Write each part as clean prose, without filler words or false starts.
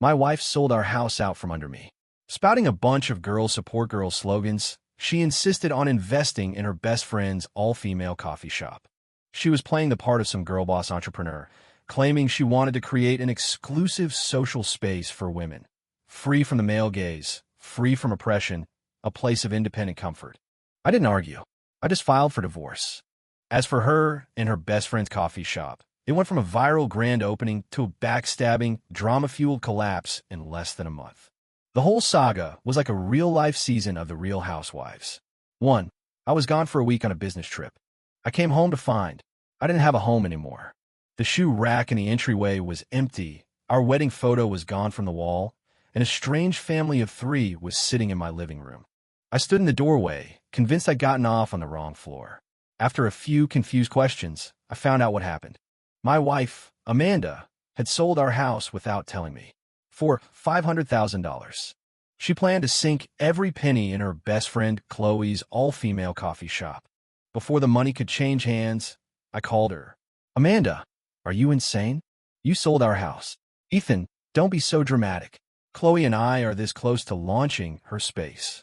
My wife sold our house out from under me. Spouting a bunch of girls support girls slogans, she insisted on investing in her best friend's all-female coffee shop. She was playing the part of some girl boss entrepreneur, claiming she wanted to create an exclusive social space for women, free from the male gaze, free from oppression, a place of independent comfort. I didn't argue. I just filed for divorce. As for her and her best friend's coffee shop, it went from a viral grand opening to a backstabbing, drama-fueled collapse in less than a month. The whole saga was like a real-life season of The Real Housewives. 1. I was gone for a week on a business trip. I came home to find I didn't have a home anymore. The shoe rack in the entryway was empty, our wedding photo was gone from the wall, and a strange family of 3 was sitting in my living room. I stood in the doorway, convinced I'd gotten off on the wrong floor. After a few confused questions, I found out what happened. My wife, Amanda, had sold our house without telling me, for $500,000. She planned to sink every penny in her best friend Chloe's all-female coffee shop. Before the money could change hands, I called her. Amanda, are you insane? You sold our house. Ethan, don't be so dramatic. Chloe and I are this close to launching her space.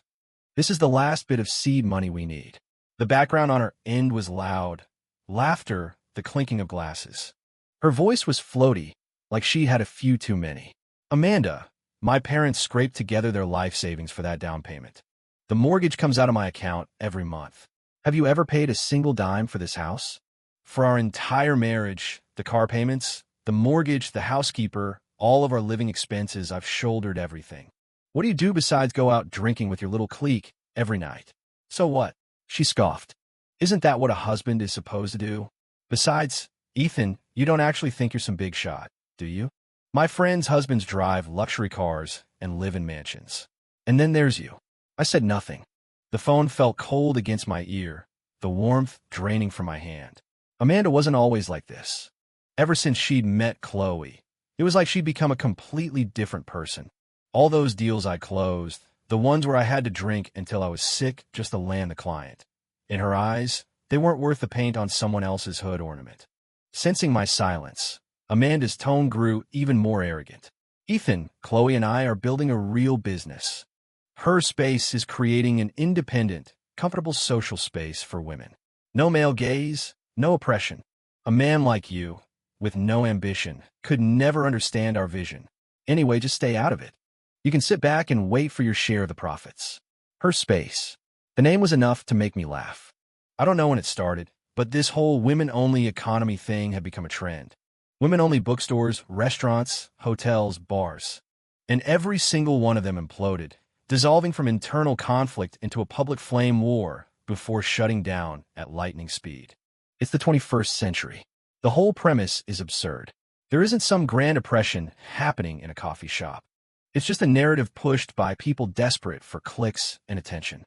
This is the last bit of seed money we need. The background on her end was loud. Laughter, the clinking of glasses. Her voice was floaty, like she had a few too many. Amanda, my parents scraped together their life savings for that down payment. The mortgage comes out of my account every month. Have you ever paid a single dime for this house? For our entire marriage, the car payments, the mortgage, the housekeeper, all of our living expenses, I've shouldered everything. What do you do besides go out drinking with your little clique every night? So what? She scoffed. Isn't that what a husband is supposed to do? Besides, Ethan, you don't actually think you're some big shot, do you? My friends' husbands drive luxury cars and live in mansions. And then there's you. I said nothing. The phone felt cold against my ear, the warmth draining from my hand. Amanda wasn't always like this. Ever since she'd met Chloe, it was like she'd become a completely different person. All those deals I closed, the ones where I had to drink until I was sick just to land the client. In her eyes, they weren't worth the paint on someone else's hood ornament. Sensing my silence, Amanda's tone grew even more arrogant. Ethan, Chloe and I are building a real business. Her space is creating an independent, comfortable social space for women. No male gaze, no oppression. A man like you, with no ambition, could never understand our vision. Anyway, just stay out of it. You can sit back and wait for your share of the profits. Her space. The name was enough to make me laugh. I don't know when it started, but this whole women-only economy thing had become a trend. Women-only bookstores, restaurants, hotels, bars. And every single one of them imploded, dissolving from internal conflict into a public flame war before shutting down at lightning speed. It's the 21st century. The whole premise is absurd. There isn't some grand oppression happening in a coffee shop. It's just a narrative pushed by people desperate for clicks and attention.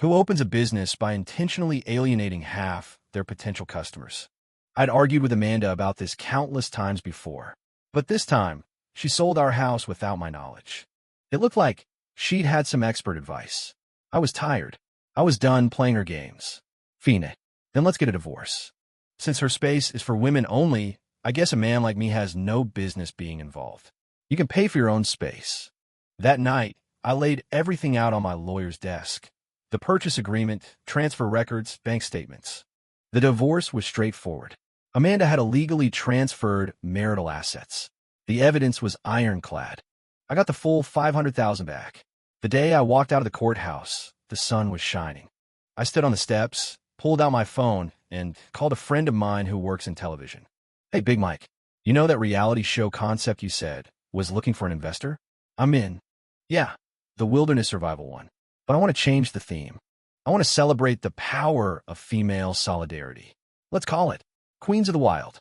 Who opens a business by intentionally alienating half their potential customers? I'd argued with Amanda about this countless times before, but this time, she sold our house without my knowledge. It looked like she'd had some expert advice. I was tired. I was done playing her games. Fine, then let's get a divorce. Since her space is for women only, I guess a man like me has no business being involved. You can pay for your own space. That night, I laid everything out on my lawyer's desk. The purchase agreement, transfer records, bank statements. The divorce was straightforward. Amanda had illegally transferred marital assets. The evidence was ironclad. I got the full $500,000 back. The day I walked out of the courthouse, the sun was shining. I stood on the steps, pulled out my phone, and called a friend of mine who works in television. Hey, Big Mike, you know that reality show concept you said was looking for an investor? I'm in. Yeah, the wilderness survival one. But I want to change the theme. I want to celebrate the power of female solidarity. Let's call it Queens of the Wild.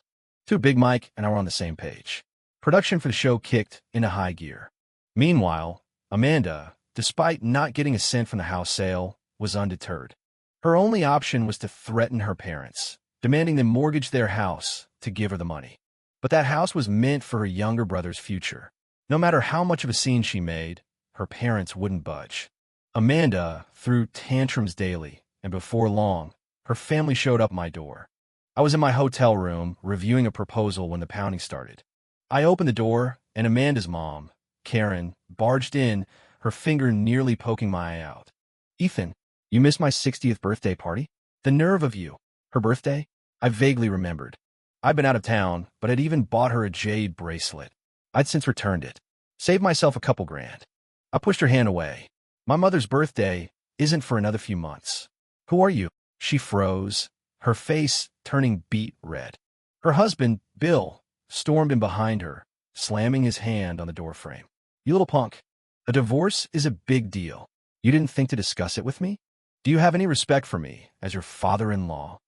Big Mike and I were on the same page. Production for the show kicked into high gear. Meanwhile, Amanda, despite not getting a cent from the house sale, was undeterred. Her only option was to threaten her parents, demanding them mortgage their house to give her the money. But that house was meant for her younger brother's future. No matter how much of a scene she made, her parents wouldn't budge. Amanda threw tantrums daily, and before long, her family showed up at my door. I was in my hotel room reviewing a proposal when the pounding started. I opened the door, and Amanda's mom, Karen barged in, her finger nearly poking my eye out. "Ethan, you missed my 60th birthday party? The nerve of you." Her birthday? I vaguely remembered. I'd been out of town, but I'd even bought her a jade bracelet. I'd since returned it. Saved myself a couple grand. I pushed her hand away. "My mother's birthday isn't for another few months." "Who are you?" She froze, her face turning beet red. Her husband, Bill, stormed in behind her, slamming his hand on the doorframe. "You little punk. A divorce is a big deal. You didn't think to discuss it with me? Do you have any respect for me as your father-in-law?"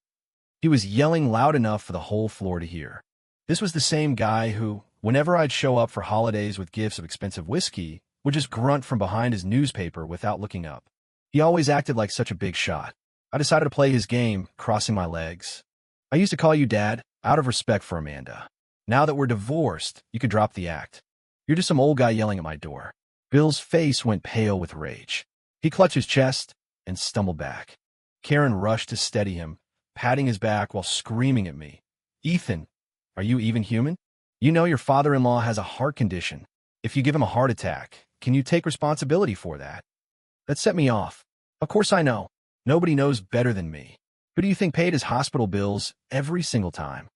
He was yelling loud enough for the whole floor to hear. This was the same guy who, whenever I'd show up for holidays with gifts of expensive whiskey, would just grunt from behind his newspaper without looking up. He always acted like such a big shot. I decided to play his game, crossing my legs. "I used to call you Dad, out of respect for Amanda. Now that we're divorced, you could drop the act. You're just some old guy yelling at my door." Bill's face went pale with rage. He clutched his chest and stumbled back. Karen rushed to steady him, patting his back while screaming at me. "Ethan, are you even human? You know your father-in-law has a heart condition. If you give him a heart attack, can you take responsibility for that?" That set me off. Of course I know. Nobody knows better than me. Who do you think paid his hospital bills every single time?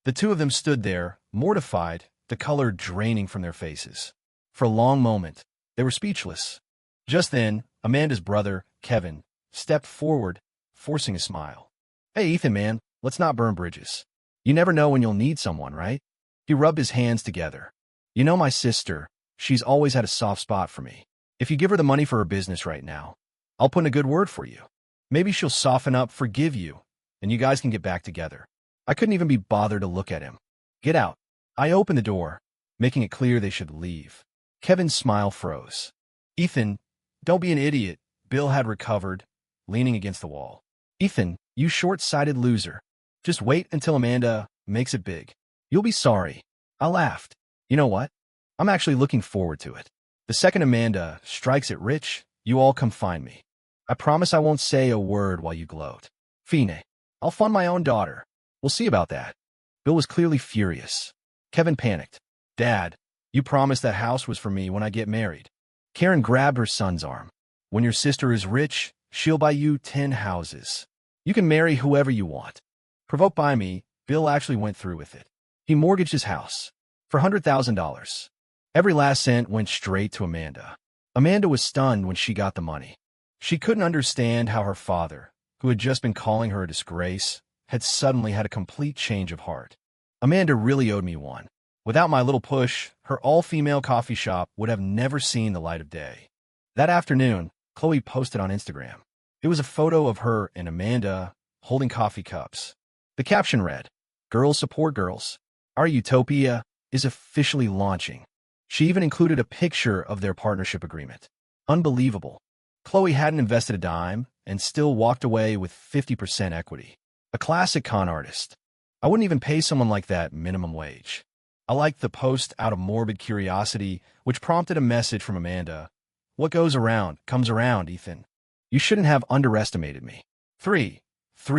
The two of them stood there, mortified, the color draining from their faces. For a long moment, they were speechless. Just then, Amanda's brother, Kevin, stepped forward, forcing a smile. "Hey, Ethan, man, let's not burn bridges. You never know when you'll need someone, right?" He rubbed his hands together. "You know my sister, she's always had a soft spot for me. If you give her the money for her business right now, I'll put in a good word for you. Maybe she'll soften up, forgive you, and you guys can get back together." I couldn't even be bothered to look at him. "Get out." I opened the door, making it clear they should leave. Kevin's smile froze. "Ethan, don't be an idiot." Bill had recovered, leaning against the wall. "Ethan, you short-sighted loser. Just wait until Amanda makes it big. You'll be sorry." I laughed. "You know what? I'm actually looking forward to it. The second Amanda strikes it rich, you all come find me. I promise I won't say a word while you gloat. Fine, I'll fund my own daughter. We'll see about that." Bill was clearly furious. Kevin panicked. "Dad, you promised that house was for me when I get married." Karen grabbed her son's arm. "When your sister is rich, she'll buy you 10 houses. You can marry whoever you want." Provoked by me, Bill actually went through with it. He mortgaged his house for $100,000. Every last cent went straight to Amanda. Amanda was stunned when she got the money. She couldn't understand how her father, who had just been calling her a disgrace, had suddenly had a complete change of heart. Amanda really owed me one. Without my little push, her all-female coffee shop would have never seen the light of day. That afternoon, Chloe posted on Instagram. It was a photo of her and Amanda holding coffee cups. The caption read, "Girls support girls. Our utopia is officially launching." She even included a picture of their partnership agreement. Unbelievable. Chloe hadn't invested a dime and still walked away with 50% equity. A classic con artist. I wouldn't even pay someone like that minimum wage. I liked the post out of morbid curiosity, which prompted a message from Amanda. "What goes around comes around, Ethan. You shouldn't have underestimated me." 3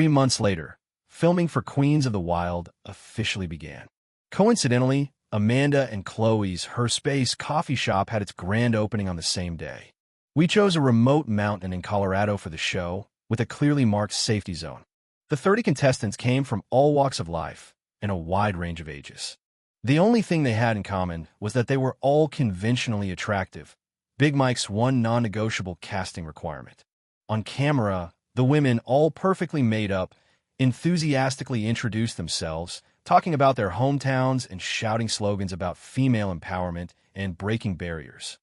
months later, filming for Queens of the Wild officially began. Coincidentally, Amanda and Chloe's Her Space coffee shop had its grand opening on the same day. We chose a remote mountain in Colorado for the show, with a clearly marked safety zone. The 30 contestants came from all walks of life and a wide range of ages. The only thing they had in common was that they were all conventionally attractive, Big Mike's one non-negotiable casting requirement. On camera, the women, all perfectly made up, enthusiastically introduced themselves, talking about their hometowns and shouting slogans about female empowerment and breaking barriers.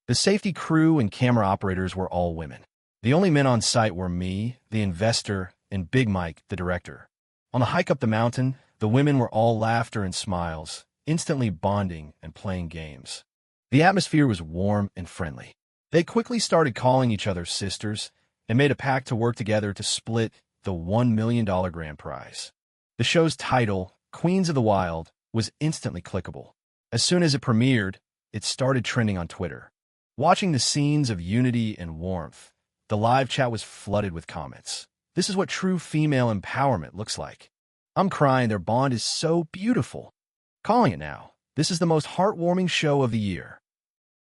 The safety crew and camera operators were all women. The only men on site were me, the investor, and Big Mike, the director. On the hike up the mountain, the women were all laughter and smiles, instantly bonding and playing games. The atmosphere was warm and friendly. They quickly started calling each other sisters and made a pact to work together to split the $1 million grand prize. The show's title, Queens of the Wild, was instantly clickable. As soon as it premiered, it started trending on Twitter. Watching the scenes of unity and warmth, the live chat was flooded with comments. "This is what true female empowerment looks like. I'm crying, their bond is so beautiful. Calling it now. This is the most heartwarming show of the year."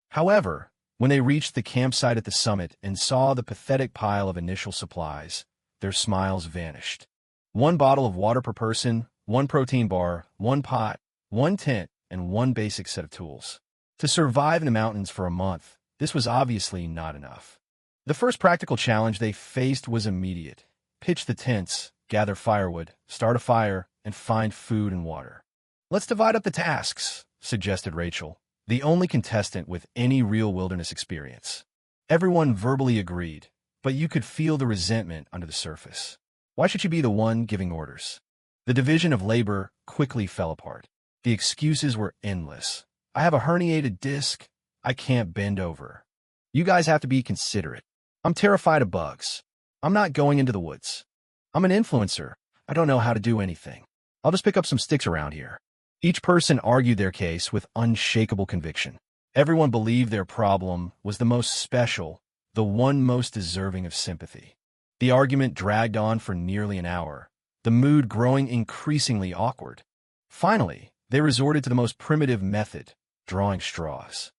However, when they reached the campsite at the summit and saw the pathetic pile of initial supplies, their smiles vanished. One bottle of water per person, one protein bar, one pot, one tent, and one basic set of tools. To survive in the mountains for a month, this was obviously not enough. The first practical challenge they faced was immediate. Pitch the tents, gather firewood, start a fire, and find food and water. "Let's divide up the tasks," suggested Rachel, the only contestant with any real wilderness experience. Everyone verbally agreed, but you could feel the resentment under the surface. Why should she be the one giving orders? The division of labor quickly fell apart. The excuses were endless. "I have a herniated disc. I can't bend over. You guys have to be considerate. I'm terrified of bugs. I'm not going into the woods. I'm an influencer. I don't know how to do anything. I'll just pick up some sticks around here." Each person argued their case with unshakable conviction. Everyone believed their problem was the most special, the one most deserving of sympathy. The argument dragged on for nearly an hour, the mood growing increasingly awkward. Finally, they resorted to the most primitive method, drawing straws.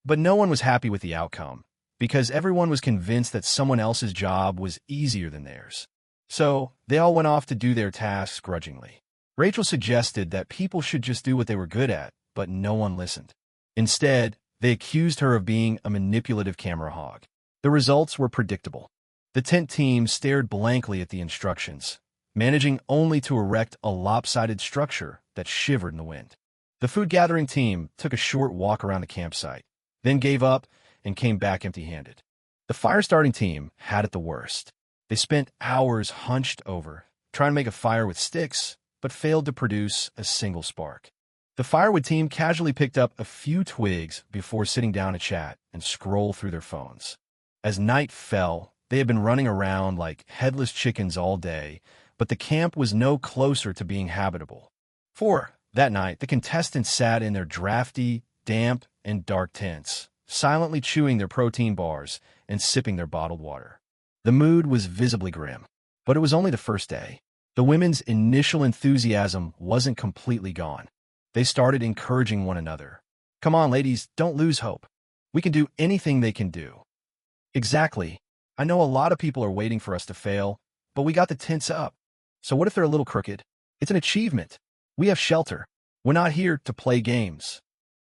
But no one was happy with the outcome, because everyone was convinced that someone else's job was easier than theirs. So, they all went off to do their tasks grudgingly. Rachel suggested that people should just do what they were good at, but no one listened. Instead, they accused her of being a manipulative camera hog. The results were predictable. The tent team stared blankly at the instructions, managing only to erect a lopsided structure that shivered in the wind. The food-gathering team took a short walk around the campsite, then gave up and came back empty-handed. The fire-starting team had it the worst. They spent hours hunched over, trying to make a fire with sticks, but failed to produce a single spark. The firewood team casually picked up a few twigs before sitting down to chat and scroll through their phones. As night fell, they had been running around like headless chickens all day, but the camp was no closer to being habitable. That night, the contestants sat in their drafty, damp, and dark tents, silently chewing their protein bars and sipping their bottled water. The mood was visibly grim, but it was only the first day. The women's initial enthusiasm wasn't completely gone. They started encouraging one another. "Come on, ladies, don't lose hope. We can do anything they can do." "Exactly. I know a lot of people are waiting for us to fail, but we got the tents up. So what if they're a little crooked? It's an achievement. We have shelter. We're not here to play games.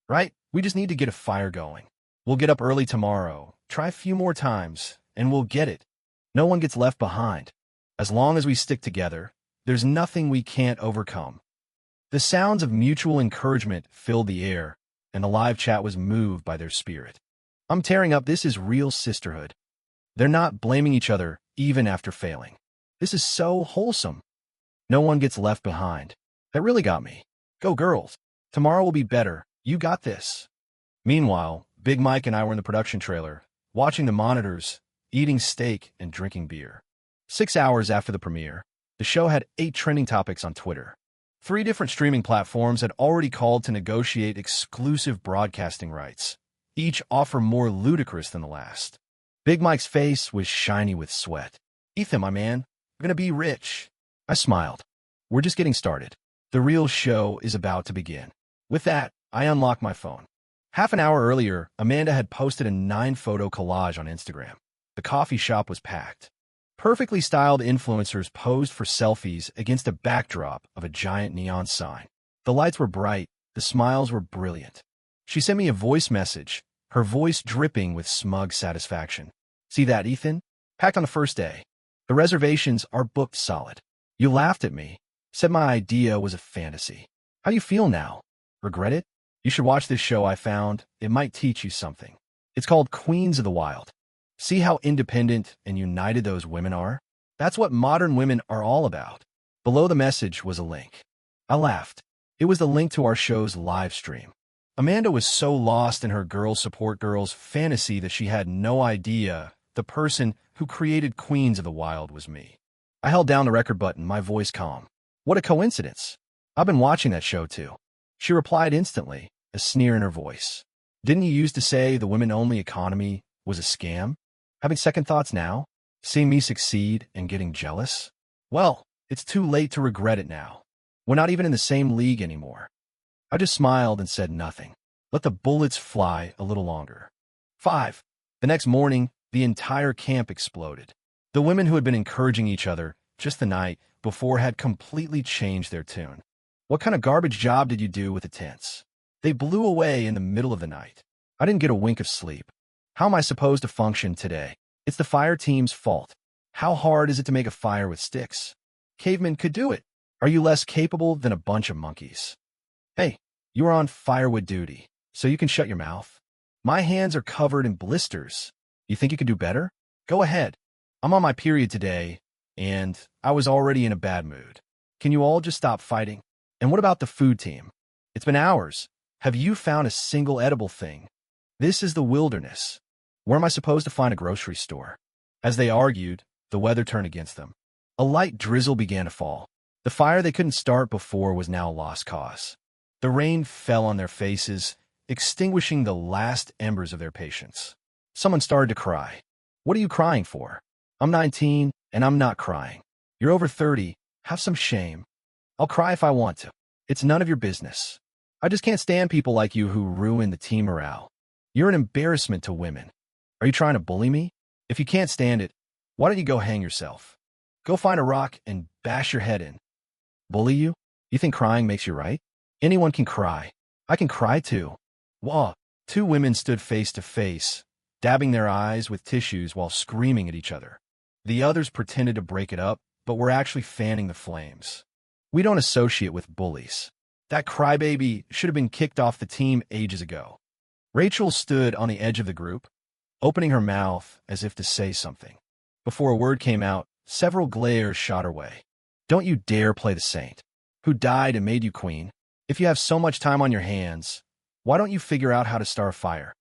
Right? We just need to get a fire going. We'll get up early tomorrow, try a few more times, and we'll get it. No one gets left behind. As long as we stick together, there's nothing we can't overcome." The sounds of mutual encouragement filled the air, and the live chat was moved by their spirit. "I'm tearing up. This is real sisterhood. They're not blaming each other, even after failing. This is so wholesome. No one gets left behind. That really got me. Go girls. Tomorrow will be better. You got this." Meanwhile, Big Mike and I were in the production trailer, watching the monitors, eating steak and drinking beer. 6 hours after the premiere, the show had 8 trending topics on Twitter. 3 different streaming platforms had already called to negotiate exclusive broadcasting rights, each offer more ludicrous than the last. Big Mike's face was shiny with sweat. "Ethan, my man, we're gonna be rich." I smiled. "We're just getting started. The real show is about to begin." With that, I unlocked my phone. Half an hour earlier, Amanda had posted a 9-photo collage on Instagram. The coffee shop was packed. Perfectly styled influencers posed for selfies against a backdrop of a giant neon sign. The lights were bright, the smiles were brilliant. She sent me a voice message, her voice dripping with smug satisfaction. "See that, Ethan? Packed on the first day. The reservations are booked solid. You laughed at me, said my idea was a fantasy. How do you feel now? Regret it? You should watch this show I found. It might teach you something. It's called Queens of the Wild. See how independent and united those women are? That's what modern women are all about." Below the message was a link. I laughed. It was the link to our show's live stream. Amanda was so lost in her girl support girls fantasy that she had no idea the person who created Queens of the Wild was me. I held down the record button, my voice calm. "What a coincidence. I've been watching that show too." She replied instantly, a sneer in her voice. "Didn't you used to say the women-only economy was a scam? Having second thoughts now? Seeing me succeed and getting jealous? Well, it's too late to regret it now. We're not even in the same league anymore." I just smiled and said nothing. Let the bullets fly a little longer. 5. The next morning, the entire camp exploded. The women who had been encouraging each other just the night before had completely changed their tune. What kind of garbage job did you do with the tents? They blew away in the middle of the night. I didn't get a wink of sleep. How am I supposed to function today? It's the fire team's fault. How hard is it to make a fire with sticks? Cavemen could do it. Are you less capable than a bunch of monkeys? Hey, you are on firewood duty, so you can shut your mouth. My hands are covered in blisters. You think you could do better? Go ahead. I'm on my period today, and I was already in a bad mood. Can you all just stop fighting? And what about the food team? It's been hours. Have you found a single edible thing? This is the wilderness. Where am I supposed to find a grocery store? As they argued, the weather turned against them. A light drizzle began to fall. The fire they couldn't start before was now a lost cause. The rain fell on their faces, extinguishing the last embers of their patience. Someone started to cry. What are you crying for? I'm 19, and I'm not crying. You're over 30. Have some shame. I'll cry if I want to. It's none of your business. I just can't stand people like you who ruin the team morale. You're an embarrassment to women. Are you trying to bully me? If you can't stand it, why don't you go hang yourself? Go find a rock and bash your head in. Bully you? You think crying makes you right? Anyone can cry. I can cry too. Wah! 2 women stood face to face, dabbing their eyes with tissues while screaming at each other. The others pretended to break it up, but were actually fanning the flames. We don't associate with bullies. That crybaby should have been kicked off the team ages ago. Rachel stood on the edge of the group, opening her mouth as if to say something. Before a word came out, several glares shot her way. Don't you dare play the saint. Who died and made you queen? If you have so much time on your hands, why don't you figure out how to start a fire?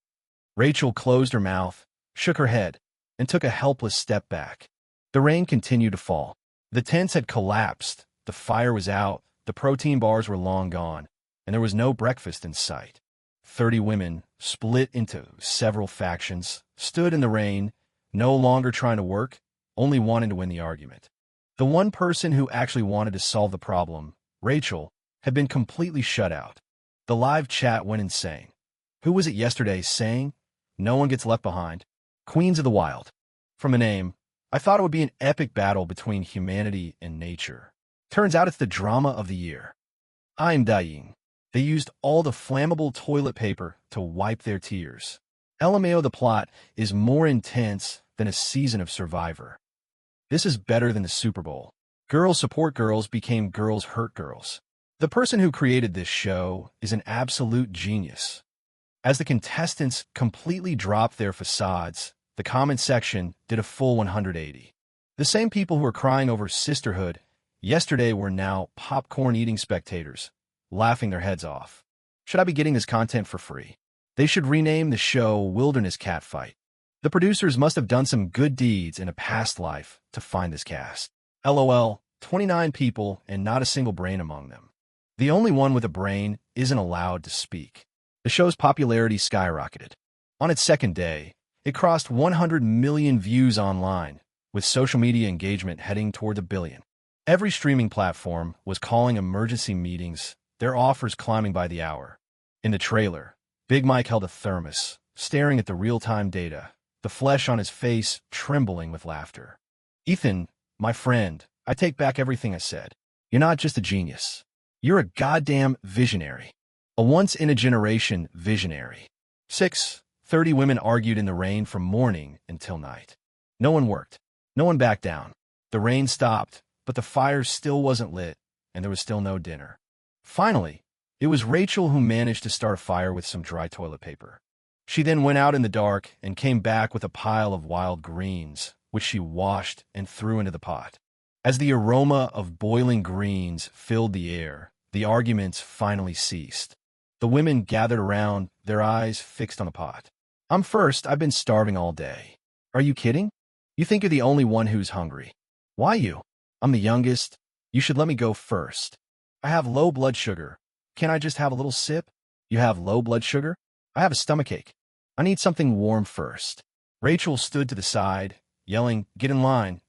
Rachel closed her mouth, shook her head, and took a helpless step back. The rain continued to fall. The tents had collapsed, the fire was out, the protein bars were long gone, and there was no breakfast in sight. 30 women, split into several factions, stood in the rain, no longer trying to work, only wanting to win the argument. The one person who actually wanted to solve the problem, Rachel, had been completely shut out. The live chat went insane. Who was it yesterday saying, "No one gets left behind"? Queens of the Wild. From a name, I thought it would be an epic battle between humanity and nature. Turns out it's the drama of the year. I'm dying. They used all the flammable toilet paper to wipe their tears. LMAO, the plot is more intense than a season of Survivor. This is better than the Super Bowl. Girls support girls became girls hurt girls. The person who created this show is an absolute genius. As the contestants completely dropped their facades, the comment section did a full 180. The same people who were crying over sisterhood yesterday were now popcorn-eating spectators, laughing their heads off. Should I be getting this content for free? They should rename the show Wilderness Catfight. The producers must have done some good deeds in a past life to find this cast. LOL, 29 people and not a single brain among them. The only one with a brain isn't allowed to speak. The show's popularity skyrocketed. On its second day, it crossed 100 million views online, with social media engagement heading toward 1 billion. Every streaming platform was calling emergency meetings, their offers climbing by the hour. In the trailer, Big Mike held a thermos, staring at the real-time data, the flesh on his face trembling with laughter. Ethan, my friend, I take back everything I said. You're not just a genius. You're a goddamn visionary. A once-in-a-generation visionary. 30 women argued in the rain from morning until night. No one worked. No one backed down. The rain stopped, but the fire still wasn't lit, and there was still no dinner. Finally, it was Rachel who managed to start a fire with some dry toilet paper. She then went out in the dark and came back with a pile of wild greens, which she washed and threw into the pot. As the aroma of boiling greens filled the air, the arguments finally ceased. The women gathered around, their eyes fixed on the pot. I'm first. I've been starving all day. Are you kidding? You think you're the only one who's hungry. Why you? I'm the youngest. You should let me go first. I have low blood sugar. Can't I just have a little sip? You have low blood sugar? I have a stomachache. I need something warm first. Rachel stood to the side, yelling, get in line,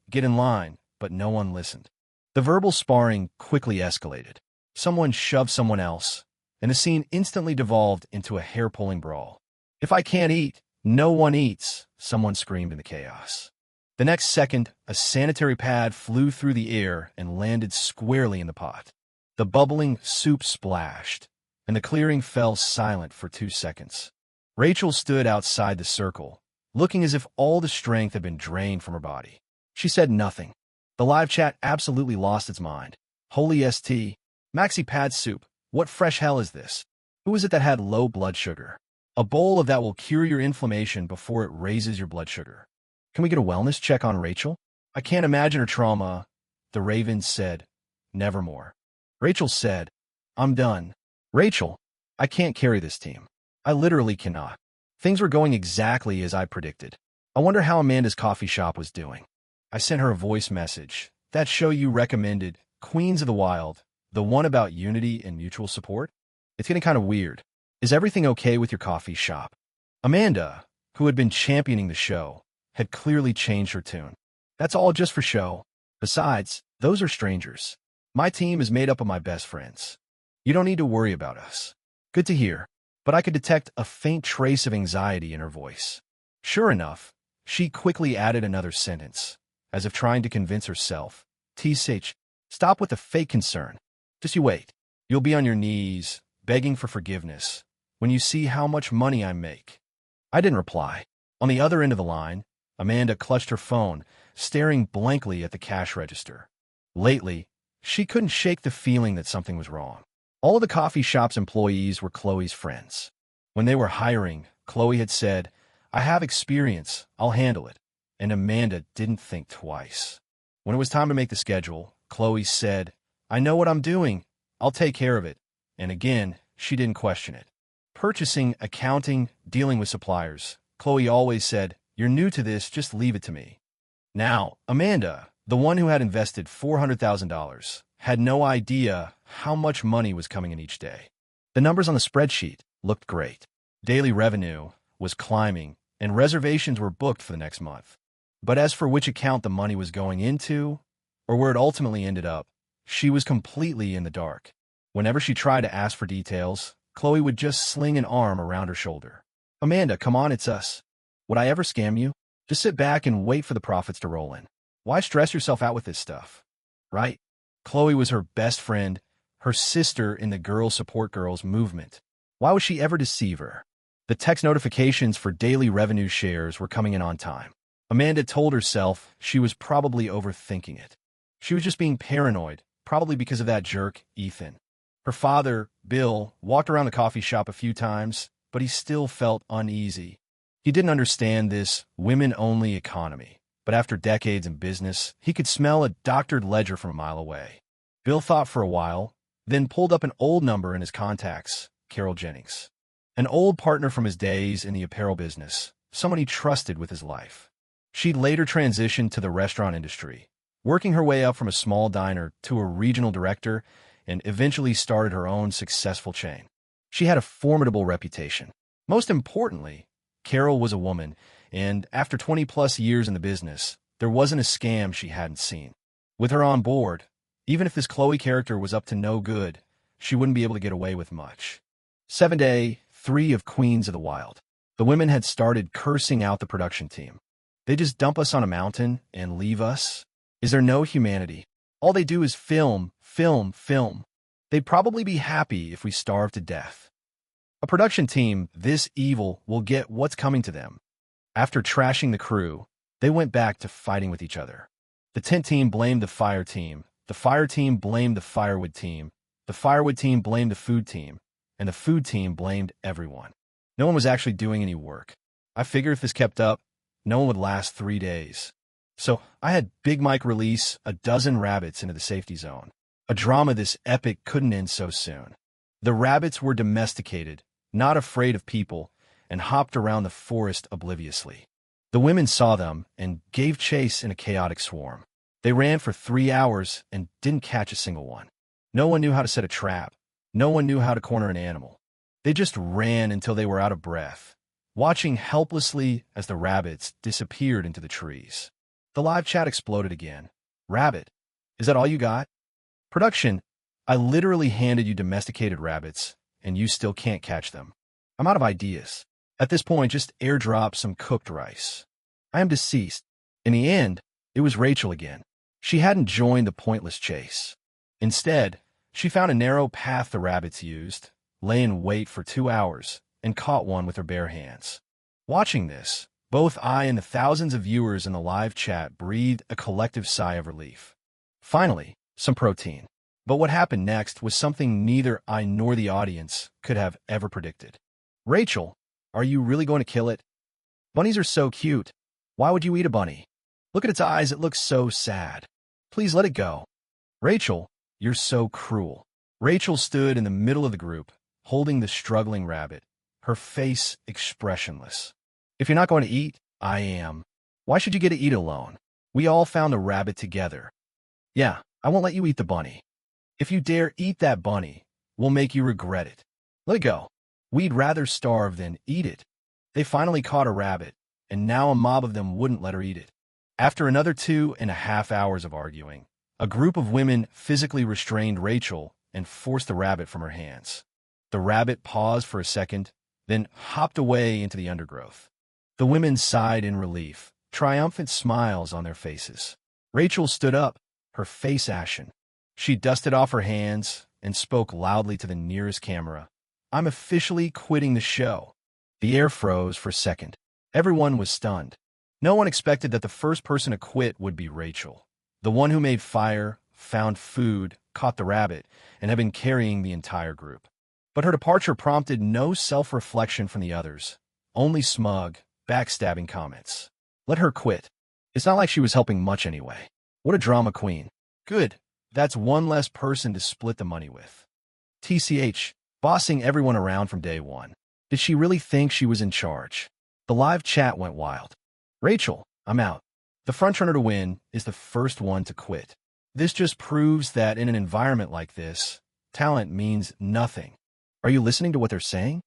but no one listened. The verbal sparring quickly escalated. Someone shoved someone else, and the scene instantly devolved into a hair-pulling brawl. If I can't eat, No one eats, someone screamed in the chaos. The next second, a sanitary pad flew through the air and landed squarely in the pot. The bubbling soup splashed, and the clearing fell silent for 2 seconds. Rachel stood outside the circle, looking as if all the strength had been drained from her body. She said nothing. The live chat absolutely lost its mind. Holy ST, Maxi Pad Soup, what fresh hell is this? Who is it that had low blood sugar? A bowl of that will cure your inflammation before it raises your blood sugar. Can we get a wellness check on Rachel? I can't imagine her trauma. The Ravens said, nevermore. Rachel said, I'm done. Rachel, I can't carry this team. I literally cannot. Things were going exactly as I predicted. I wonder how Amanda's coffee shop was doing. I sent her a voice message. That show you recommended, Queens of the Wild, the one about unity and mutual support? It's getting kind of weird. Is everything okay with your coffee shop? Amanda, who had been championing the show, had clearly changed her tune. That's all just for show. Besides, those are strangers. My team is made up of my best friends. You don't need to worry about us. Good to hear. But I could detect a faint trace of anxiety in her voice. Sure enough, she quickly added another sentence, as if trying to convince herself. TSH, stop with the fake concern. Just you wait. You'll be on your knees, begging for forgiveness, when you see how much money I make. I didn't reply. On the other end of the line, Amanda clutched her phone, staring blankly at the cash register. Lately, she couldn't shake the feeling that something was wrong. All of the coffee shop's employees were Chloe's friends. When they were hiring, Chloe had said, I have experience, I'll handle it. And Amanda didn't think twice. When it was time to make the schedule, Chloe said, I know what I'm doing, I'll take care of it. And again, she didn't question it. Purchasing, accounting, dealing with suppliers, Chloe always said, you're new to this, just leave it to me. Now, Amanda, the one who had invested $400,000, had no idea how much money was coming in each day. The numbers on the spreadsheet looked great. Daily revenue was climbing, and reservations were booked for the next month. But as for which account the money was going into, or where it ultimately ended up, she was completely in the dark. Whenever she tried to ask for details, Chloe would just sling an arm around her shoulder. Amanda, come on, it's us. Would I ever scam you? Just sit back and wait for the profits to roll in. Why stress yourself out with this stuff? Right? Chloe was her best friend, her sister in the Girl Support Girls movement. Why would she ever deceive her? The text notifications for daily revenue shares were coming in on time. Amanda told herself she was probably overthinking it. She was just being paranoid, probably because of that jerk, Ethan. Her father, Bill, walked around the coffee shop a few times, but he still felt uneasy. He didn't understand this women-only economy, but after decades in business, he could smell a doctored ledger from a mile away. Bill thought for a while, then pulled up an old number in his contacts, Carol Jennings. An old partner from his days in the apparel business, someone he trusted with his life. She'd later transitioned to the restaurant industry, working her way up from a small diner to a regional director, and eventually started her own successful chain. She had a formidable reputation. Most importantly, Carol was a woman, and after 20-plus years in the business, there wasn't a scam she hadn't seen. With her on board, even if this Chloe character was up to no good, she wouldn't be able to get away with much. 7-day, 3 of Queens of the Wild. The women had started cursing out the production team. They just dump us on a mountain and leave us? Is there no humanity? All they do is film, film, film. They'd probably be happy if we starved to death. A production team this evil will get what's coming to them. After trashing the crew, they went back to fighting with each other. The tent team blamed the fire team blamed the firewood team blamed the food team, and the food team blamed everyone. No one was actually doing any work. I figured if this kept up, no one would last 3 days. So I had Big Mike release a dozen rabbits into the safety zone. A drama this epic couldn't end so soon. The rabbits were domesticated, not afraid of people, and hopped around the forest obliviously. The women saw them and gave chase in a chaotic swarm. They ran for 3 hours and didn't catch a single one. No one knew how to set a trap. No one knew how to corner an animal. They just ran until they were out of breath, watching helplessly as the rabbits disappeared into the trees. The live chat exploded again. Rabbit, is that all you got? Production, I literally handed you domesticated rabbits, and you still can't catch them. I'm out of ideas. At this point, just airdrop some cooked rice. I am deceased. In the end, it was Rachel again. She hadn't joined the pointless chase. Instead, she found a narrow path the rabbits used, lay in wait for 2 hours, and caught one with her bare hands. Watching this, both I and the thousands of viewers in the live chat breathed a collective sigh of relief. Finally, some protein. But what happened next was something neither I nor the audience could have ever predicted. Rachel, are you really going to kill it? Bunnies are so cute. Why would you eat a bunny? Look at its eyes, it looks so sad. Please let it go. Rachel, you're so cruel. Rachel stood in the middle of the group, holding the struggling rabbit, her face expressionless. If you're not going to eat, I am. Why should you get to eat alone? We all found the rabbit together. Yeah, I won't let you eat the bunny. If you dare eat that bunny, we'll make you regret it. Let it go. We'd rather starve than eat it. They finally caught a rabbit, and now a mob of them wouldn't let her eat it. After another 2.5 hours of arguing, a group of women physically restrained Rachel and forced the rabbit from her hands. The rabbit paused for a second, then hopped away into the undergrowth. The women sighed in relief, triumphant smiles on their faces. Rachel stood up, her face ashen. She dusted off her hands and spoke loudly to the nearest camera. I'm officially quitting the show. The air froze for a second. Everyone was stunned. No one expected that the first person to quit would be Rachel, the one who made fire, found food, caught the rabbit, and had been carrying the entire group. But her departure prompted no self-reflection from the others, only smug, backstabbing comments. Let her quit. It's not like she was helping much anyway. What a drama queen. Good. That's one less person to split the money with. TCH, bossing everyone around from day one. Did she really think she was in charge? The live chat went wild. Rachel, I'm out. The frontrunner to win is the first one to quit. This just proves that in an environment like this, talent means nothing. Are you listening to what they're saying?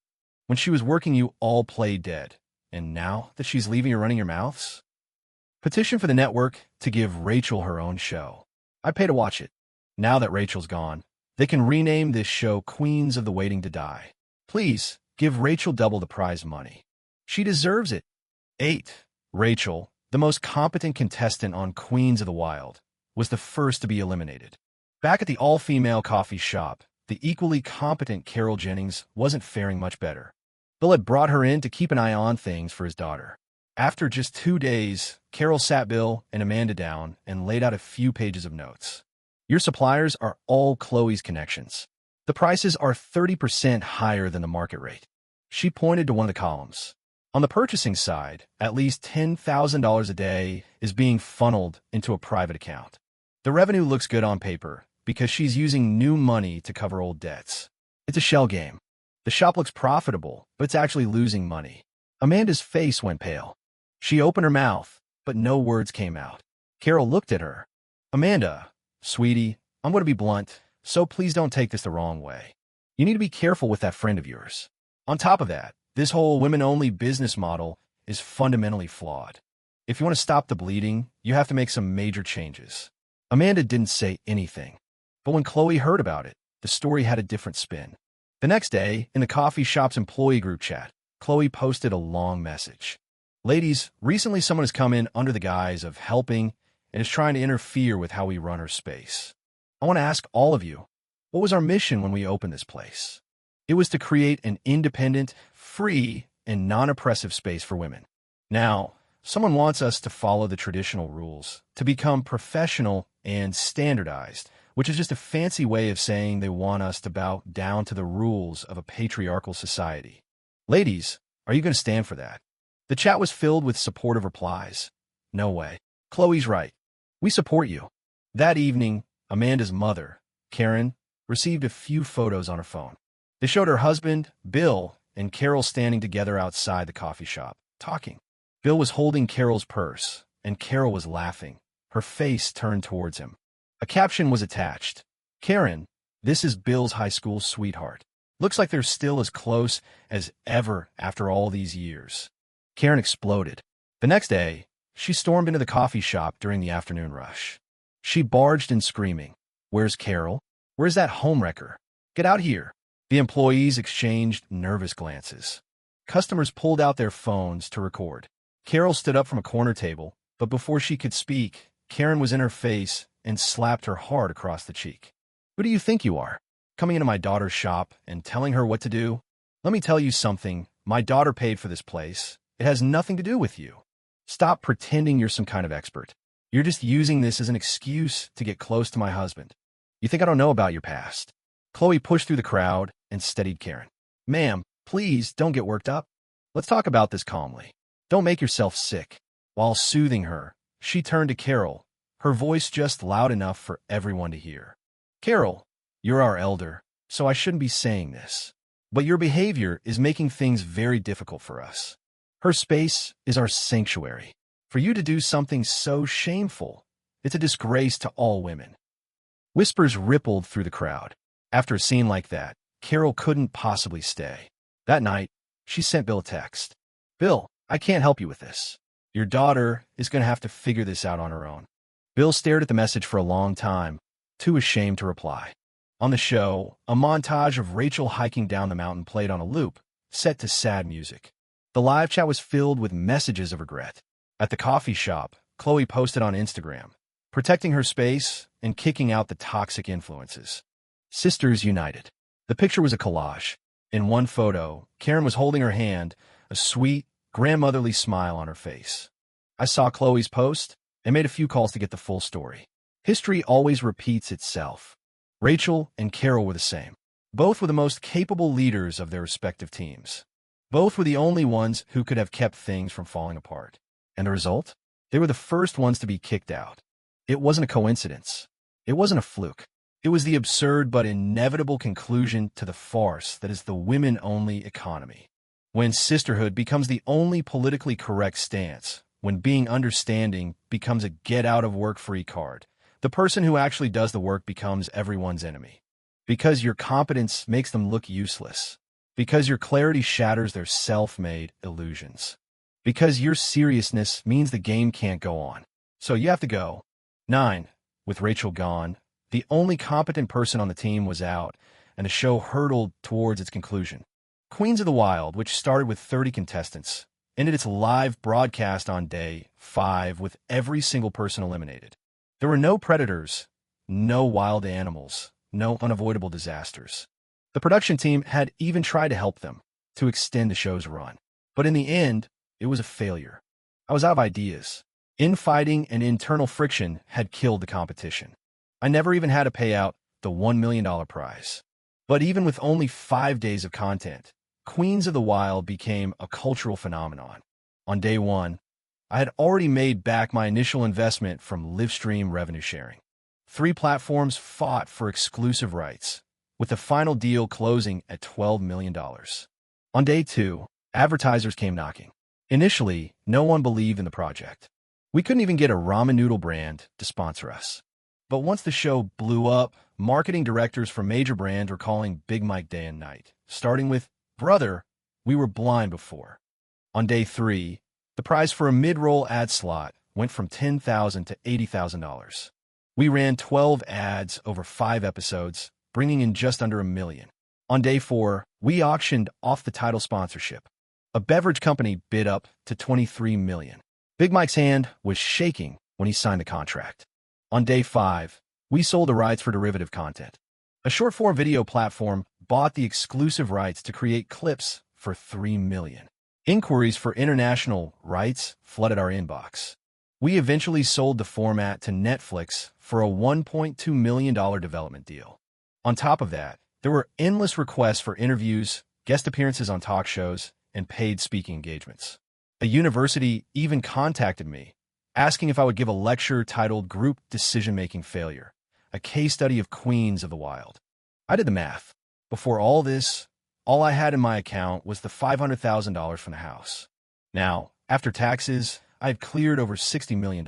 When she was working, you all played dead. And now that she's leaving, you're running your mouths? Petition for the network to give Rachel her own show. I'd pay to watch it. Now that Rachel's gone, they can rename this show Queens of the Waiting to Die. Please, give Rachel double the prize money. She deserves it. 8. Rachel, the most competent contestant on Queens of the Wild, was the first to be eliminated. Back at the all-female coffee shop, the equally competent Carol Jennings wasn't faring much better. Bill had brought her in to keep an eye on things for his daughter. After just 2 days, Carol sat Bill and Amanda down and laid out a few pages of notes. Your suppliers are all Chloe's connections. The prices are 30% higher than the market rate. She pointed to one of the columns. On the purchasing side, at least $10,000 a day is being funneled into a private account. The revenue looks good on paper because she's using new money to cover old debts. It's a shell game. The shop looks profitable, but it's actually losing money. Amanda's face went pale. She opened her mouth, but no words came out. Carol looked at her. Amanda, sweetie, I'm going to be blunt, so please don't take this the wrong way. You need to be careful with that friend of yours. On top of that, this whole women-only business model is fundamentally flawed. If you want to stop the bleeding, you have to make some major changes. Amanda didn't say anything. But when Chloe heard about it, the story had a different spin. The next day, in the coffee shop's employee group chat, Chloe posted a long message. Ladies, recently someone has come in under the guise of helping and is trying to interfere with how we run our space. I want to ask all of you, what was our mission when we opened this place? It was to create an independent, free, and non-oppressive space for women. Now, someone wants us to follow the traditional rules, to become professional and standardized, which is just a fancy way of saying they want us to bow down to the rules of a patriarchal society. Ladies, are you going to stand for that? The chat was filled with supportive replies. No way. Chloe's right. We support you. That evening, Amanda's mother, Karen, received a few photos on her phone. They showed her husband, Bill, and Carol standing together outside the coffee shop, talking. Bill was holding Carol's purse, and Carol was laughing, her face turned towards him. A caption was attached. Karen, this is Bill's high school sweetheart. Looks like they're still as close as ever after all these years. Karen exploded. The next day, she stormed into the coffee shop during the afternoon rush. She barged in screaming, "Where's Carol? Where's that homewrecker? Get out here!" The employees exchanged nervous glances. Customers pulled out their phones to record. Carol stood up from a corner table, but before she could speak, Karen was in her face and slapped her hard across the cheek. "Who do you think you are? Coming into my daughter's shop and telling her what to do? Let me tell you something. My daughter paid for this place. It has nothing to do with you. Stop pretending you're some kind of expert. You're just using this as an excuse to get close to my husband. You think I don't know about your past?" Chloe pushed through the crowd and steadied Karen. "Ma'am, please don't get worked up. Let's talk about this calmly. Don't make yourself sick." While soothing her, she turned to Carol, her voice just loud enough for everyone to hear. "Carol, you're our elder, so I shouldn't be saying this. But your behavior is making things very difficult for us. Her space is our sanctuary. For you to do something so shameful, it's a disgrace to all women." Whispers rippled through the crowd. After a scene like that, Carol couldn't possibly stay. That night, she sent Bill a text. "Bill, I can't help you with this. Your daughter is going to have to figure this out on her own." Bill stared at the message for a long time, too ashamed to reply. On the show, a montage of Rachel hiking down the mountain played on a loop, set to sad music. The live chat was filled with messages of regret. At the coffee shop, Chloe posted on Instagram, protecting her space and kicking out the toxic influences. Sisters united. The picture was a collage. In one photo, Karen was holding her hand, a sweet, grandmotherly smile on her face. I saw Chloe's post and made a few calls to get the full story. History always repeats itself. Rachel and Carol were the same. Both were the most capable leaders of their respective teams. Both were the only ones who could have kept things from falling apart. And the result? They were the first ones to be kicked out. It wasn't a coincidence. It wasn't a fluke. It was the absurd but inevitable conclusion to the farce that is the women-only economy. When sisterhood becomes the only politically correct stance, when being understanding becomes a get-out-of-work-free card, the person who actually does the work becomes everyone's enemy. Because your competence makes them look useless. Because your clarity shatters their self-made illusions. Because your seriousness means the game can't go on. So you have to go. 9. With Rachel gone, the only competent person on the team was out, and the show hurtled towards its conclusion. Queens of the Wild, which started with 30 contestants, ended its live broadcast on day 5 with every single person eliminated. There were no predators, no wild animals, no unavoidable disasters. The production team had even tried to help them, to extend the show's run. But in the end, it was a failure. I was out of ideas. Infighting and internal friction had killed the competition. I never even had to pay out the $1 million prize. But even with only 5 days of content, Queens of the Wild became a cultural phenomenon. On day 1, I had already made back my initial investment from Livestream revenue sharing. 3 platforms fought for exclusive rights, with the final deal closing at $12 million. On day 2, advertisers came knocking. Initially, no one believed in the project. We couldn't even get a ramen noodle brand to sponsor us. But once the show blew up, marketing directors for major brands were calling Big Mike day and night, starting with, "Brother, we were blind before." On day 3, the prize for a mid-roll ad slot went from $10,000 to $80,000. We ran 12 ads over 5 episodes, bringing in just under $1 million. On day 4, we auctioned off the title sponsorship. A beverage company bid up to $23 million. Big Mike's hand was shaking when he signed the contract. On day 5, we sold the rights for derivative content. A short-form video platform bought the exclusive rights to create clips for $3 million. Inquiries for international rights flooded our inbox. We eventually sold the format to Netflix for a $1.2 million development deal. On top of that, there were endless requests for interviews, guest appearances on talk shows, and paid speaking engagements. A university even contacted me, asking if I would give a lecture titled Group Decision-Making Failure, a case study of Queens of the Wild. I did the math. Before all this, all I had in my account was the $500,000 from the house. Now, after taxes, I had cleared over $60 million.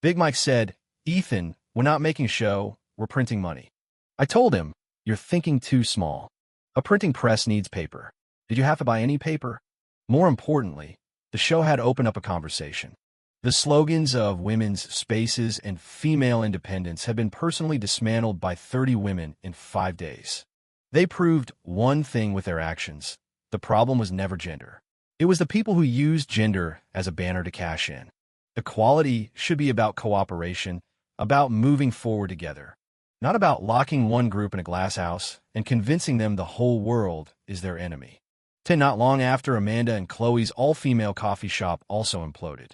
Big Mike said, "Ethan, we're not making a show, we're printing money." I told him, "You're thinking too small. A printing press needs paper. Did you have to buy any paper?" More importantly, the show had opened up a conversation. The slogans of women's spaces and female independence had been personally dismantled by 30 women in 5 days. They proved one thing with their actions. The problem was never gender. It was the people who used gender as a banner to cash in. Equality should be about cooperation, about moving forward together, not about locking one group in a glass house and convincing them the whole world is their enemy. Not long after, Amanda and Chloe's all-female coffee shop also imploded.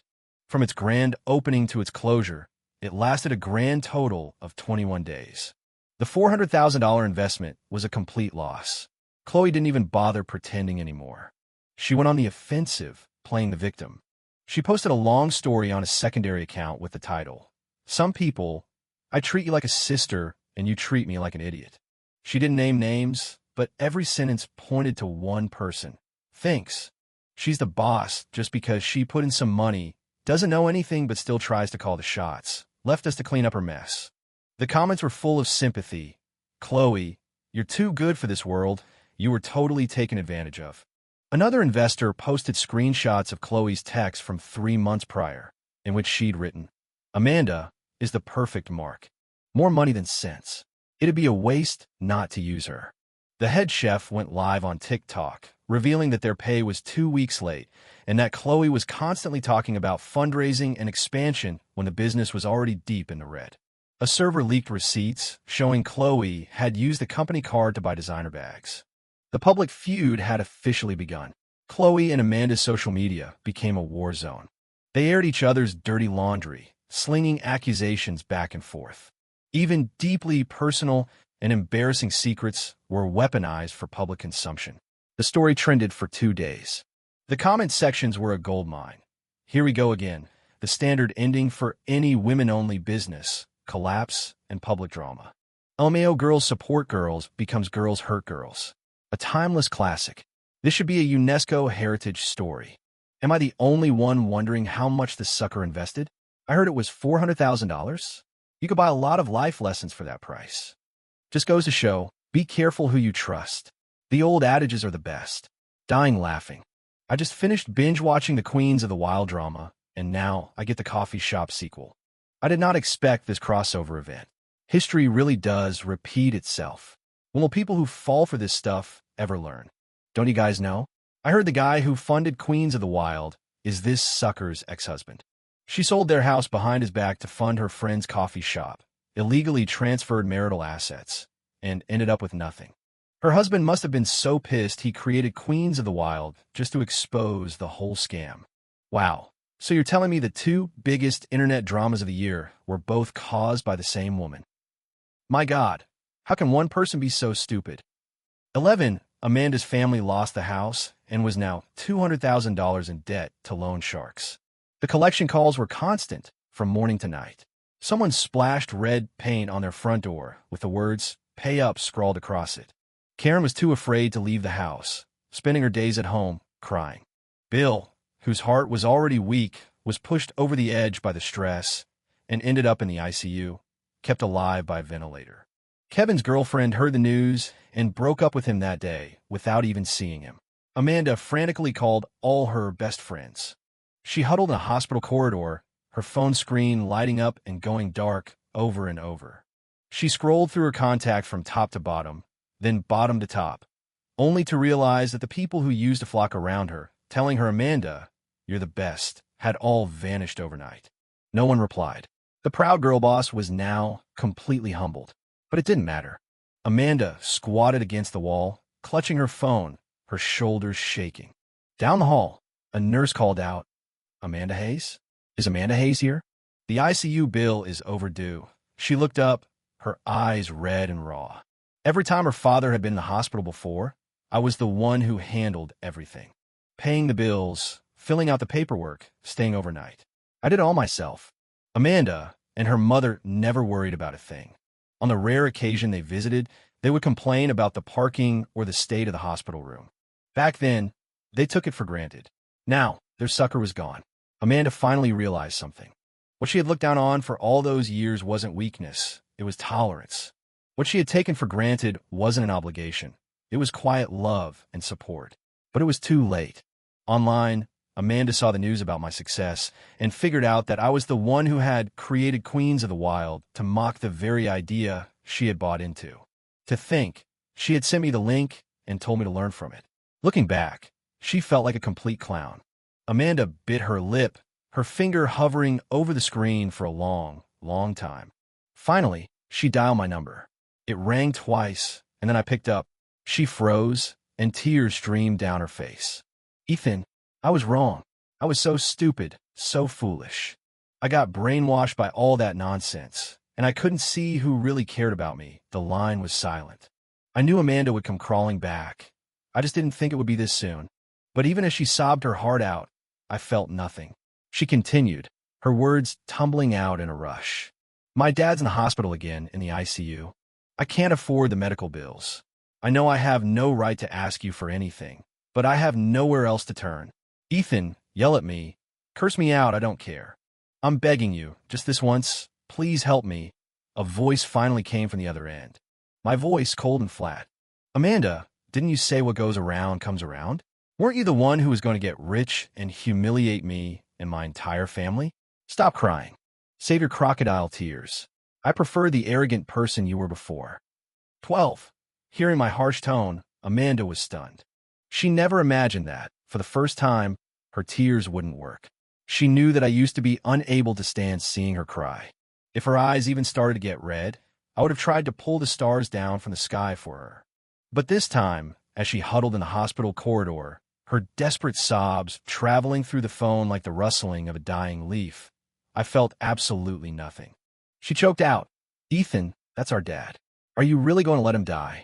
From its grand opening to its closure, it lasted a grand total of 21 days. The $400,000 investment was a complete loss. Chloe didn't even bother pretending anymore. She went on the offensive, playing the victim. She posted a long story on a secondary account with the title, "Some people, I treat you like a sister and you treat me like an idiot." She didn't name names, but every sentence pointed to one person. Thinks she's the boss just because she put in some money, doesn't know anything but still tries to call the shots, left us to clean up her mess. The comments were full of sympathy. "Chloe, you're too good for this world. You were totally taken advantage of." Another investor posted screenshots of Chloe's text from 3 months prior, in which she'd written, "Amanda is the perfect mark. More money than sense. It'd be a waste not to use her." The head chef went live on TikTok, revealing that their pay was 2 weeks late and that Chloe was constantly talking about fundraising and expansion when the business was already deep in the red. A server leaked receipts showing Chloe had used the company card to buy designer bags. The public feud had officially begun. Chloe and Amanda's social media became a war zone. They aired each other's dirty laundry, slinging accusations back and forth. Even deeply personal and embarrassing secrets were weaponized for public consumption. The story trended for 2 days. The comment sections were a goldmine. Here we go again, the standard ending for any women-only business, collapse and public drama. LMAO girls support girls becomes girls hurt girls. A timeless classic. This should be a UNESCO heritage story. Am I the only one wondering how much the sucker invested? I heard it was $400,000. You could buy a lot of life lessons for that price. Just goes to show, be careful who you trust. The old adages are the best. Dying laughing. I just finished binge-watching the Queens of the Wild drama, and now I get the coffee shop sequel. I did not expect this crossover event. History really does repeat itself. When will people who fall for this stuff ever learn? Don't you guys know? I heard the guy who funded Queens of the Wild is this sucker's ex-husband. She sold their house behind his back to fund her friend's coffee shop, illegally transferred marital assets, and ended up with nothing. Her husband must have been so pissed he created Queens of the Wild just to expose the whole scam. Wow. So you're telling me the 2 biggest internet dramas of the year were both caused by the same woman? My God, how can one person be so stupid? 11. Amanda's family lost the house and was now $200,000 in debt to loan sharks. The collection calls were constant from morning to night. Someone splashed red paint on their front door with the words, "Pay up," scrawled across it. Karen was too afraid to leave the house, spending her days at home, crying. Bill, whose heart was already weak, was pushed over the edge by the stress and ended up in the ICU, kept alive by a ventilator. Kevin's girlfriend heard the news and broke up with him that day without even seeing him. Amanda frantically called all her best friends. She huddled in a hospital corridor, her phone screen lighting up and going dark over and over. She scrolled through her contact from top to bottom, then bottom to top, only to realize that the people who used to flock around her, telling her, "Amanda, you're the best," had all vanished overnight. No one replied. The proud girl boss was now completely humbled. But it didn't matter. Amanda squatted against the wall, clutching her phone, her shoulders shaking. Down the hall, a nurse called out, "Amanda Hayes? Is Amanda Hayes here?" "The ICU bill is overdue." She looked up, her eyes red and raw. Every time her father had been in the hospital before, I was the one who handled everything. Paying the bills, filling out the paperwork, staying overnight. I did it all myself. Amanda and her mother never worried about a thing. On the rare occasion they visited, they would complain about the parking or the state of the hospital room. Back then, they took it for granted. Now, their sucker was gone. Amanda finally realized something. What she had looked down on for all those years wasn't weakness, it was tolerance. What she had taken for granted wasn't an obligation. It was quiet love and support. But it was too late. Online, Amanda saw the news about my success and figured out that I was the one who had created Queens of the Wild to mock the very idea she had bought into. To think, she had sent me the link and told me to learn from it. Looking back, she felt like a complete clown. Amanda bit her lip, her finger hovering over the screen for a long, long time. Finally, she dialed my number. It rang twice, and then I picked up. She froze, and tears streamed down her face. Ethan, I was wrong. I was so stupid, so foolish. I got brainwashed by all that nonsense, and I couldn't see who really cared about me. The line was silent. I knew Amanda would come crawling back. I just didn't think it would be this soon. But even as she sobbed her heart out, I felt nothing. She continued, her words tumbling out in a rush. My dad's in the hospital again, in the ICU. I can't afford the medical bills. I know I have no right to ask you for anything, but I have nowhere else to turn. Ethan, yell at me. Curse me out, I don't care. I'm begging you, just this once, please help me. A voice finally came from the other end. My voice cold and flat. Amanda, didn't you say what goes around comes around? Weren't you the one who was going to get rich and humiliate me and my entire family? Stop crying. Save your crocodile tears. I prefer the arrogant person you were before. 12. Hearing my harsh tone, Amanda was stunned. She never imagined that, for the first time, her tears wouldn't work. She knew that I used to be unable to stand seeing her cry. If her eyes even started to get red, I would have tried to pull the stars down from the sky for her. But this time, as she huddled in the hospital corridor, her desperate sobs traveling through the phone like the rustling of a dying leaf, I felt absolutely nothing. She choked out, Ethan, that's our dad. Are you really going to let him die?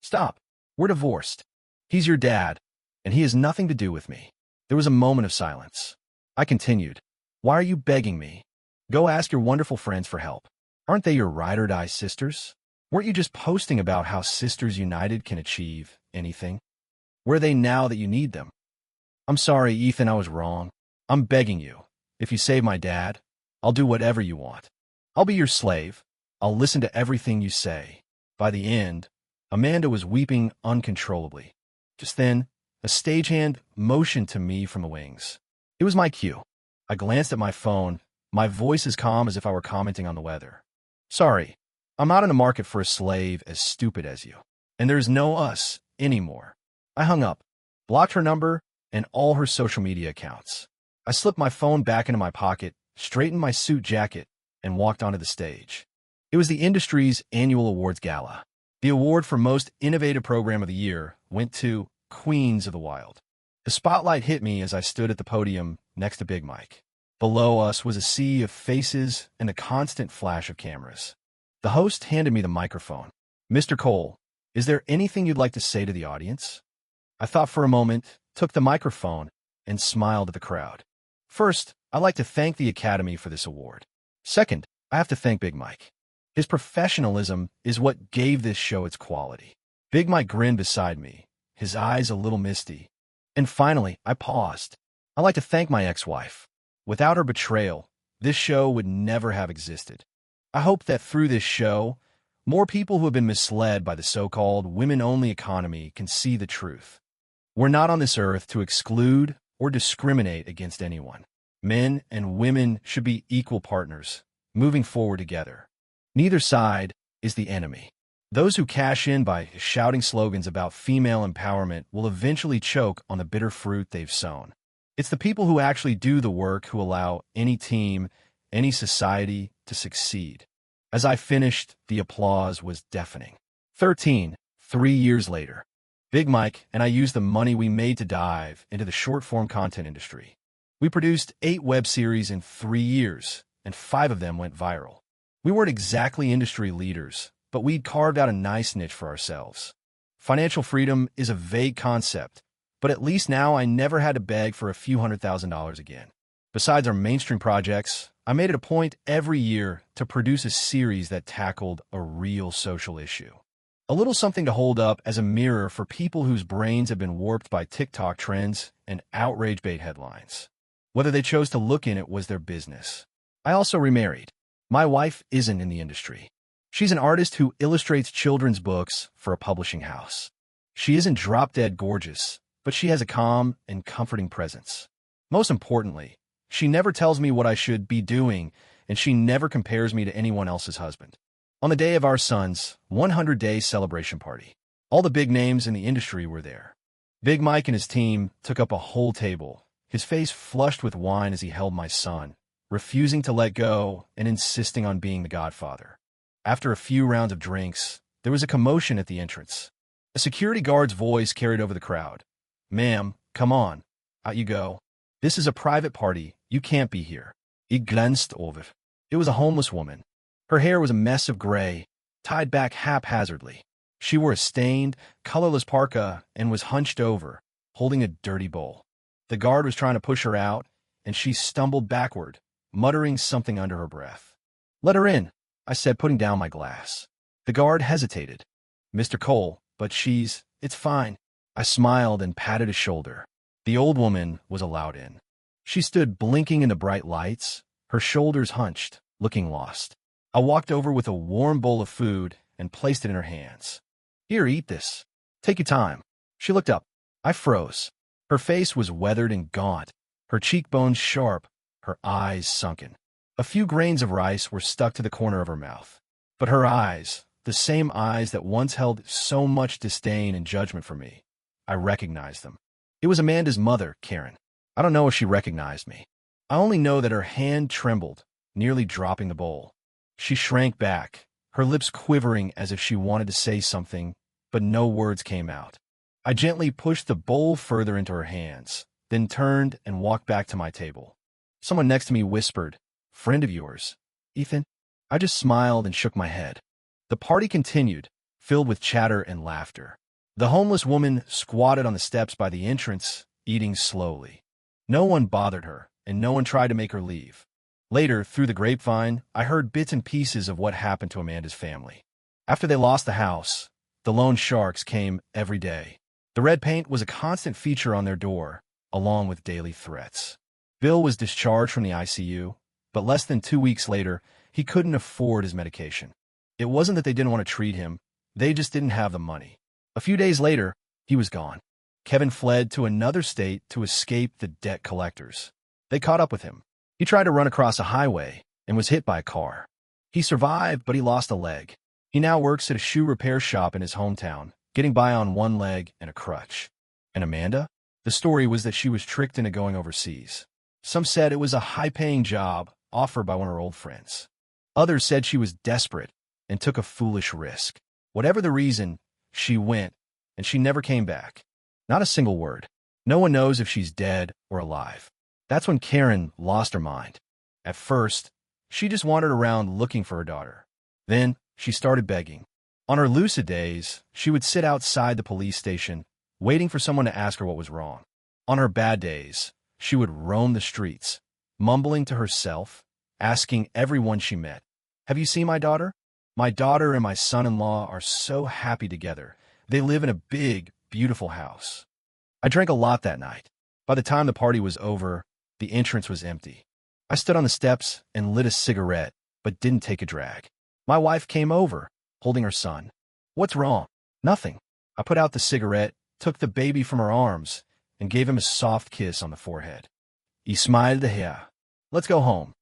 Stop. We're divorced. He's your dad, and he has nothing to do with me. There was a moment of silence. I continued, why are you begging me? Go ask your wonderful friends for help. Aren't they your ride-or-die sisters? Weren't you just posting about how sisters united can achieve anything? Where are they now that you need them? I'm sorry, Ethan, I was wrong. I'm begging you. If you save my dad, I'll do whatever you want. I'll be your slave. I'll listen to everything you say. By the end, Amanda was weeping uncontrollably. Just then, a stagehand motioned to me from the wings. It was my cue. I glanced at my phone, my voice as calm as if I were commenting on the weather. Sorry, I'm not in the market for a slave as stupid as you. And there's no us anymore. I hung up, blocked her number, and all her social media accounts. I slipped my phone back into my pocket, straightened my suit jacket, and walked onto the stage. It was the industry's annual awards gala. The award for Most Innovative Program of the Year went to Queens of the Wild. The spotlight hit me as I stood at the podium next to Big Mike. Below us was a sea of faces and a constant flash of cameras. The host handed me the microphone. Mr. Cole, is there anything you'd like to say to the audience? I thought for a moment, took the microphone, and smiled at the crowd. First, I'd like to thank the Academy for this award. Second, I have to thank Big Mike. His professionalism is what gave this show its quality. Big Mike grinned beside me, his eyes a little misty. And finally, I paused. I'd like to thank my ex-wife. Without her betrayal, this show would never have existed. I hope that through this show, more people who have been misled by the so-called women-only economy can see the truth. We're not on this earth to exclude or discriminate against anyone. Men and women should be equal partners, moving forward together. Neither side is the enemy. Those who cash in by shouting slogans about female empowerment will eventually choke on the bitter fruit they've sown. It's the people who actually do the work who allow any team, any society to succeed. As I finished, the applause was deafening. 3 years later, Big Mike and I used the money we made to dive into the short-form content industry. We produced 8 web series in 3 years, and 5 of them went viral. We weren't exactly industry leaders, but we'd carved out a nice niche for ourselves. Financial freedom is a vague concept, but at least now I never had to beg for a few $100,000 again. Besides our mainstream projects, I made it a point every year to produce a series that tackled a real social issue. A little something to hold up as a mirror for people whose brains have been warped by TikTok trends and outrage bait headlines. Whether they chose to look in it was their business. I also remarried. My wife isn't in the industry. She's an artist who illustrates children's books for a publishing house. She isn't drop-dead gorgeous, but she has a calm and comforting presence. Most importantly, she never tells me what I should be doing, and she never compares me to anyone else's husband. On the day of our son's 100-day celebration party, all the big names in the industry were there. Big Mike and his team took up a whole table, his face flushed with wine as he held my son, refusing to let go and insisting on being the godfather. After a few rounds of drinks, there was a commotion at the entrance. A security guard's voice carried over the crowd. "Ma'am, come on. Out you go. This is a private party. You can't be here." Ich glanced over. It was a homeless woman. Her hair was a mess of gray, tied back haphazardly. She wore a stained, colorless parka and was hunched over, holding a dirty bowl. The guard was trying to push her out, and she stumbled backward, muttering something under her breath. "Let her in," I said, putting down my glass. The guard hesitated. "Mr. Cole, but it's fine." I smiled and patted his shoulder. The old woman was allowed in. She stood blinking in the bright lights, her shoulders hunched, looking lost. I walked over with a warm bowl of food and placed it in her hands. "Here, eat this. Take your time." She looked up. I froze. Her face was weathered and gaunt, her cheekbones sharp, her eyes sunken. A few grains of rice were stuck to the corner of her mouth. But her eyes, the same eyes that once held so much disdain and judgment for me, I recognized them. It was Amanda's mother, Karen. I don't know if she recognized me. I only know that her hand trembled, nearly dropping the bowl. She shrank back, her lips quivering as if she wanted to say something, but no words came out. I gently pushed the bowl further into her hands, then turned and walked back to my table. Someone next to me whispered, "Friend of yours, Ethan?" I just smiled and shook my head. The party continued, filled with chatter and laughter. The homeless woman squatted on the steps by the entrance, eating slowly. No one bothered her, and no one tried to make her leave. Later, through the grapevine, I heard bits and pieces of what happened to Amanda's family. After they lost the house, the loan sharks came every day. The red paint was a constant feature on their door, along with daily threats. Bill was discharged from the ICU, but less than 2 weeks later, he couldn't afford his medication. It wasn't that they didn't want to treat him, they just didn't have the money. A few days later, he was gone. Kevin fled to another state to escape the debt collectors. They caught up with him. He tried to run across a highway and was hit by a car. He survived, but he lost a leg. He now works at a shoe repair shop in his hometown, getting by on one leg and a crutch. And Amanda? The story was that she was tricked into going overseas. Some said it was a high-paying job offered by one of her old friends. Others said she was desperate and took a foolish risk. Whatever the reason, she went, and she never came back. Not a single word. No one knows if she's dead or alive. That's when Karen lost her mind. At first, she just wandered around looking for her daughter. Then, she started begging. On her lucid days, she would sit outside the police station, waiting for someone to ask her what was wrong. On her bad days, she would roam the streets, mumbling to herself, asking everyone she met, "Have you seen my daughter? My daughter and my son-in-law are so happy together. They live in a big, beautiful house." I drank a lot that night. By the time the party was over, the entrance was empty. I stood on the steps and lit a cigarette, but didn't take a drag. My wife came over, holding her son. "What's wrong?" "Nothing." I put out the cigarette, took the baby from her arms, and gave him a soft kiss on the forehead. He smiled here. "Let's go home."